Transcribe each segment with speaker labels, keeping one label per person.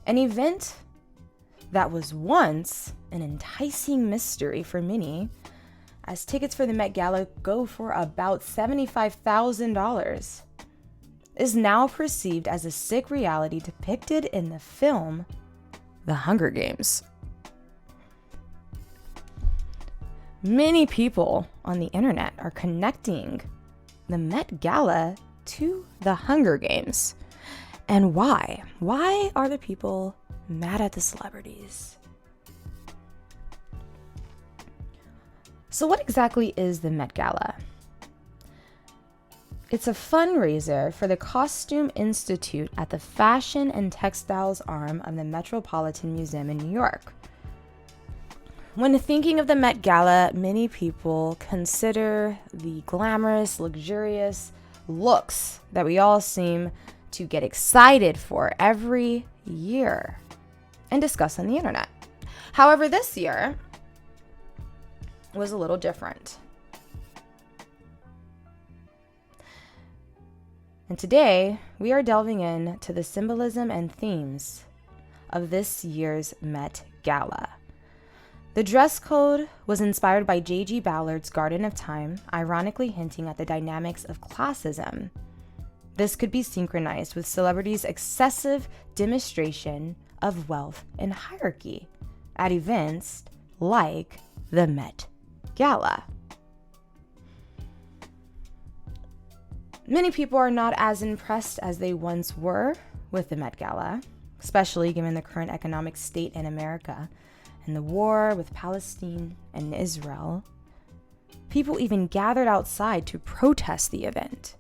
Speaker 1: An event that was once an enticing mystery for many, as tickets for the Met Gala go for about $75,000, is now perceived as a sick reality depicted in the film The Hunger Games. Many people on the internet are connecting the Met Gala to the Hunger Games. And why? Why are the people mad at the celebrities? So what exactly is the Met Gala? It's a fundraiser for the Costume Institute at the Fashion and Textiles arm of the Metropolitan Museum in New York. When thinking of the Met Gala, many people consider the glamorous, luxurious looks that we all seem to get excited for every year and discuss on the internet. However, this year was a little different. And today, we are delving into the symbolism and themes of this year's Met Gala. The dress code was inspired by J.G. Ballard's Garden of Time, ironically hinting at the dynamics of classism. This could be synchronized with celebrities' excessive demonstration of wealth and hierarchy at events like the Met Gala. Many people are not as impressed as they once were with the Met Gala, especially given the current economic state in America and the war with Palestine and Israel. People even gathered outside to protest the event.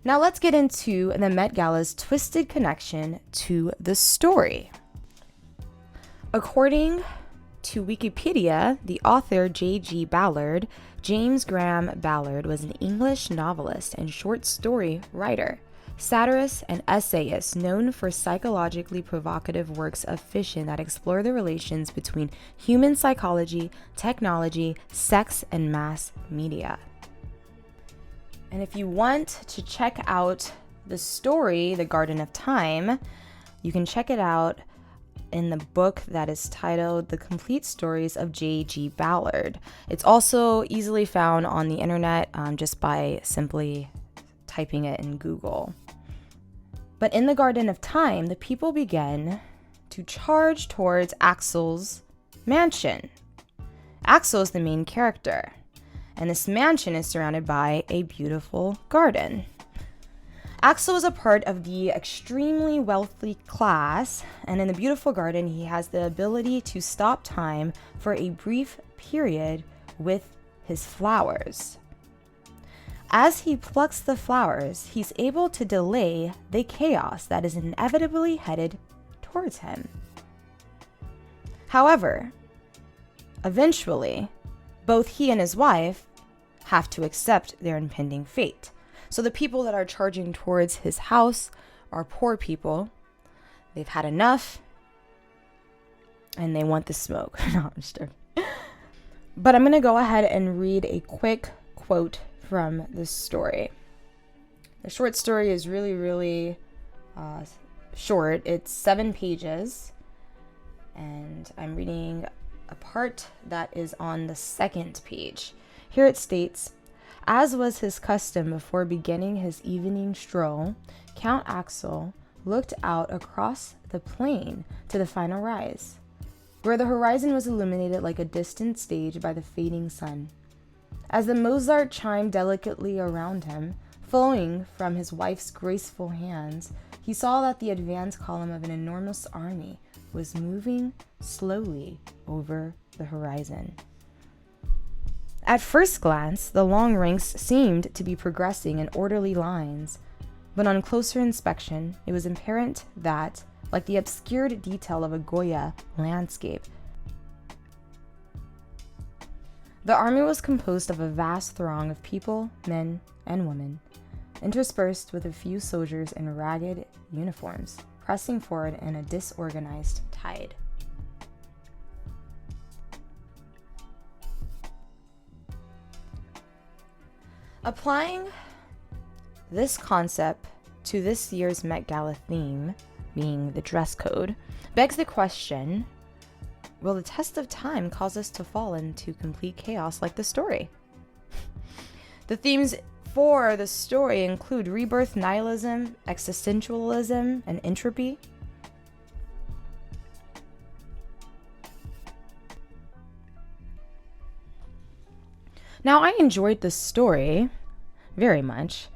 Speaker 1: Now let's get into the Met Gala's twisted connection to the story. According to Wikipedia, the author J.G. Ballard, James Graham Ballard, was an English novelist and short story writer, satirist, and essayist known for psychologically provocative works of fiction that explore the relations between human psychology, technology, sex, and mass media. And if you want to check out the story, The Garden of Time, you can check it out in the book that is titled The Complete Stories of J.G. Ballard. It's also easily found on the internet just by simply typing it in Google. But in the Garden of Time, the people begin to charge towards Axel's mansion. Axel is the main character, and this mansion is surrounded by a beautiful garden. Axel is a part of the extremely wealthy class, and in the beautiful garden, he has the ability to stop time for a brief period with his flowers. As he plucks the flowers, he's able to delay the chaos that is inevitably headed towards him. However, eventually, both he and his wife have to accept their impending fate. So the people that are charging towards his house are poor people. They've had enough, and they want the smoke. No, I'm just joking. But I'm going to go ahead and read a quick quote from the story. The short story is really short. It's 7 pages, and I'm reading a part that is on the second page. Here it states, as was his custom before beginning his evening stroll, Count Axel looked out across the plain to the final rise, where the horizon was illuminated like a distant stage by the fading sun. As the Mozart chimed delicately around him, flowing from his wife's graceful hands, he saw that the advance column of an enormous army was moving slowly over the horizon. At first glance, the long ranks seemed to be progressing in orderly lines, but on closer inspection, it was apparent that, like the obscured detail of a Goya landscape, the army was composed of a vast throng of people, men, and women, interspersed with a few soldiers in ragged uniforms, pressing forward in a disorganized tide. Applying this concept to this year's Met Gala theme, being the dress code, begs the question, will the test of time cause us to fall into complete chaos like the story? The themes for the story include rebirth, nihilism, existentialism, and entropy. Now, I enjoyed this story very much.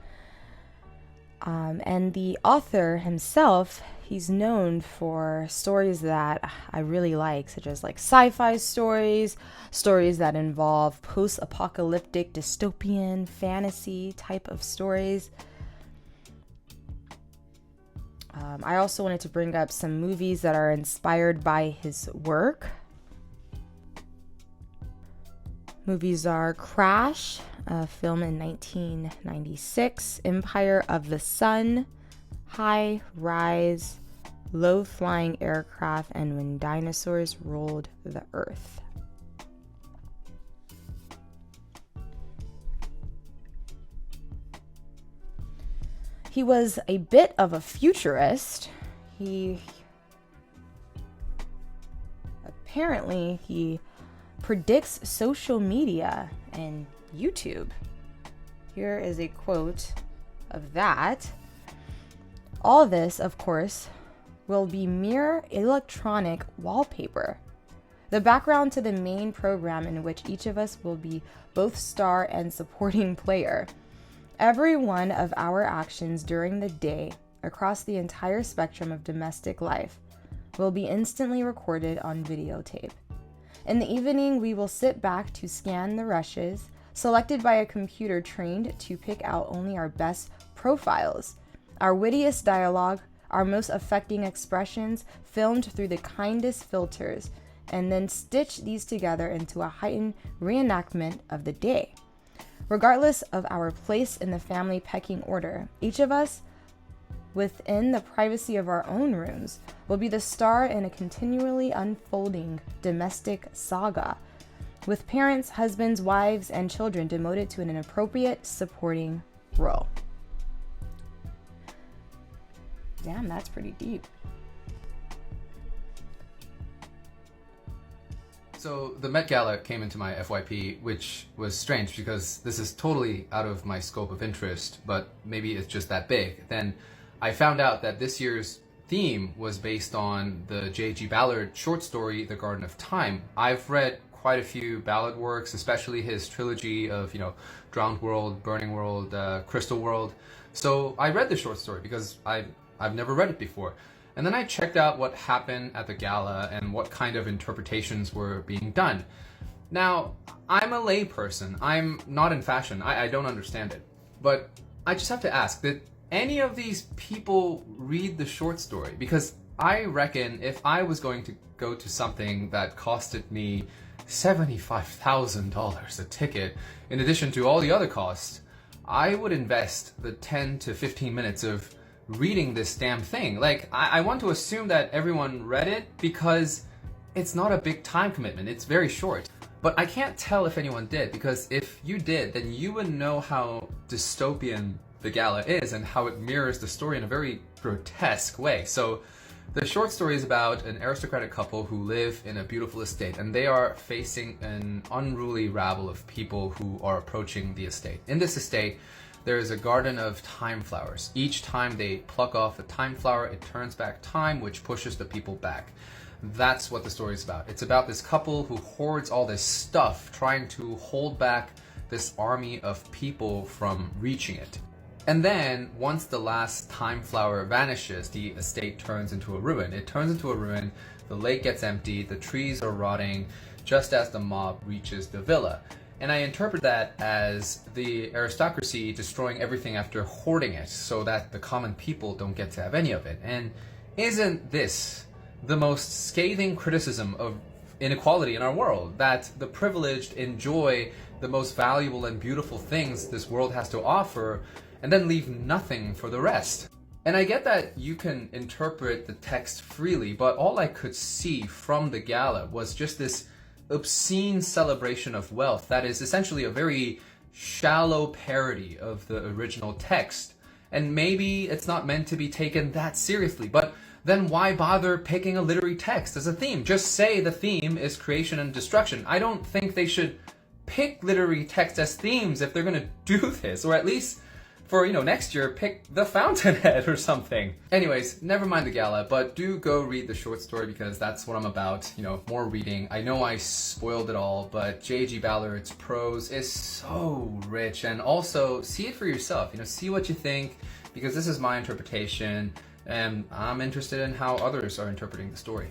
Speaker 1: And the author himself, he's known for stories that I really like, such as like sci-fi stories, stories that involve post-apocalyptic, dystopian, fantasy type of stories. I also wanted to bring up some movies that are inspired by his work. Movies are Crash, a film in 1996, Empire of the Sun, High Rise, Low Flying Aircraft, and When Dinosaurs Ruled the Earth. He was a bit of a futurist. He predicts social media and YouTube. Here is a quote of that. All this, of course, will be mere electronic wallpaper, the background to the main program in which each of us will be both star and supporting player. Every one of our actions during the day across the entire spectrum of domestic life will be instantly recorded on videotape. In the evening, we will sit back to scan the rushes, selected by a computer trained to pick out only our best profiles, our wittiest dialogue, our most affecting expressions, filmed through the kindest filters, and then stitch these together into a heightened reenactment of the day. Regardless of our place in the family pecking order, each of us, within the privacy of our own rooms, will be the star in a continually unfolding domestic saga, with parents, husbands, wives, and children demoted to an appropriate supporting role. Damn, that's pretty deep.
Speaker 2: So the Met Gala came into my FYP, which was strange because this is totally out of my scope of interest, but maybe it's just that big. Then I found out that this year's theme was based on the J.G. Ballard short story, The Garden of Time. I've read quite a few Ballard works, especially his trilogy of, Drowned World, Burning World, Crystal World. So I read the short story because I've never read it before. And then I checked out what happened at the gala and what kind of interpretations were being done. Now, I'm a lay person. I'm not in fashion. I don't understand it. But I just have to ask, did any of these people read the short story? Because I reckon if I was going to go to something that costed me $75,000 a ticket, in addition to all the other costs, I would invest the 10 to 15 minutes of reading this damn thing. Like, I want to assume that everyone read it because it's not a big time commitment. It's very short. But I can't tell if anyone did, because if you did, then you would know how dystopian the gala is and how it mirrors the story in a very grotesque way. So the short story is about an aristocratic couple who live in a beautiful estate, and they are facing an unruly rabble of people who are approaching the estate. In this estate, there is a garden of time flowers. Each time they pluck off a time flower, it turns back time, which pushes the people back. That's what the story is about. It's about this couple who hoards all this stuff, trying to hold back this army of people from reaching it. And then, once the last time flower vanishes, the estate turns into a ruin. It turns into a ruin, the lake gets empty, the trees are rotting, just as the mob reaches the villa. And I interpret that as the aristocracy destroying everything after hoarding it so that the common people don't get to have any of it. And isn't this the most scathing criticism of inequality in our world? That the privileged enjoy the most valuable and beautiful things this world has to offer and then leave nothing for the rest. And I get that you can interpret the text freely, but all I could see from the gala was just this obscene celebration of wealth that is essentially a very shallow parody of the original text. and maybe it's not meant to be taken that seriously, but then why bother picking a literary text as a theme? Just say the theme is creation and destruction. I don't think they should pick literary texts as themes if they're gonna do this, or at least for, next year, pick The Fountainhead or something. Anyways, never mind the gala, but do go read the short story because that's what I'm about, more reading. I know I spoiled it all, but J.G. Ballard's prose is so rich, and also see it for yourself, see what you think, because this is my interpretation, and I'm interested in how others are interpreting the story.